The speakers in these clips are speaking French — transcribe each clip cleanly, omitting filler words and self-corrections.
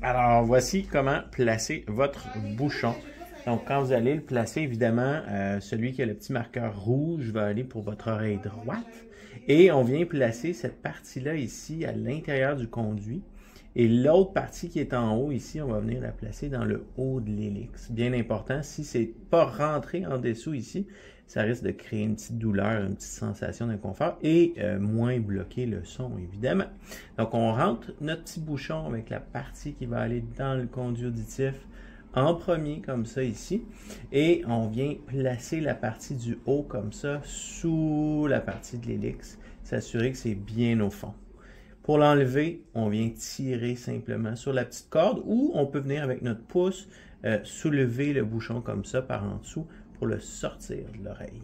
Alors, voici comment placer votre bouchon. Donc, quand vous allez le placer, évidemment, celui qui a le petit marqueur rouge va aller pour votre oreille droite. Et on vient placer cette partie-là ici à l'intérieur du conduit. Et l'autre partie qui est en haut ici, on va venir la placer dans le haut de l'hélix. Bien important, si c'est pas rentré en dessous ici, ça risque de créer une petite douleur, une petite sensation d'inconfort et moins bloquer le son, évidemment. Donc, on rentre notre petit bouchon avec la partie qui va aller dans le conduit auditif en premier, comme ça ici. Et on vient placer la partie du haut comme ça sous la partie de l'hélix, s'assurer que c'est bien au fond. Pour l'enlever, on vient tirer simplement sur la petite corde ou on peut venir avec notre pouce soulever le bouchon comme ça par en dessous pour le sortir de l'oreille.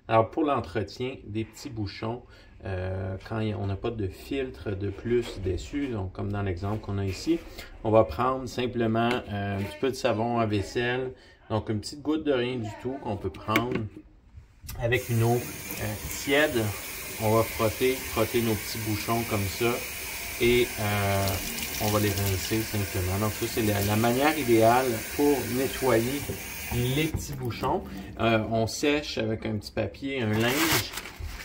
Alors pour l'entretien des petits bouchons, quand on n'a pas de filtre de plus dessus, donc comme dans l'exemple qu'on a ici, on va prendre simplement un petit peu de savon à vaisselle, donc une petite goutte de rien du tout qu'on peut prendre avec une eau tiède. On va frotter nos petits bouchons comme ça et on va les rincer simplement. Donc ça, c'est la manière idéale pour nettoyer les petits bouchons. On sèche avec un petit papier, un linge.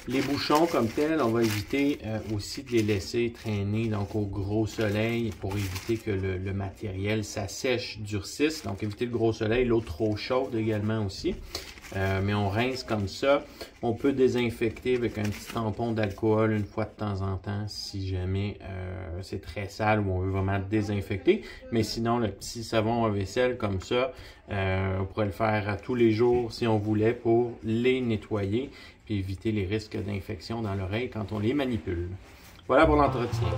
Les bouchons comme tels, on va éviter aussi de les laisser traîner donc au gros soleil pour éviter que le matériel s'assèche, durcisse. Donc éviter le gros soleil, l'eau trop chaude également aussi. Mais on rince comme ça. On peut désinfecter avec un petit tampon d'alcool une fois de temps en temps si jamais c'est très sale ou on veut vraiment désinfecter. Mais sinon, le petit savon à vaisselle comme ça, on pourrait le faire à tous les jours si on voulait pour les nettoyer puis éviter les risques d'infection dans l'oreille quand on les manipule. Voilà pour l'entretien.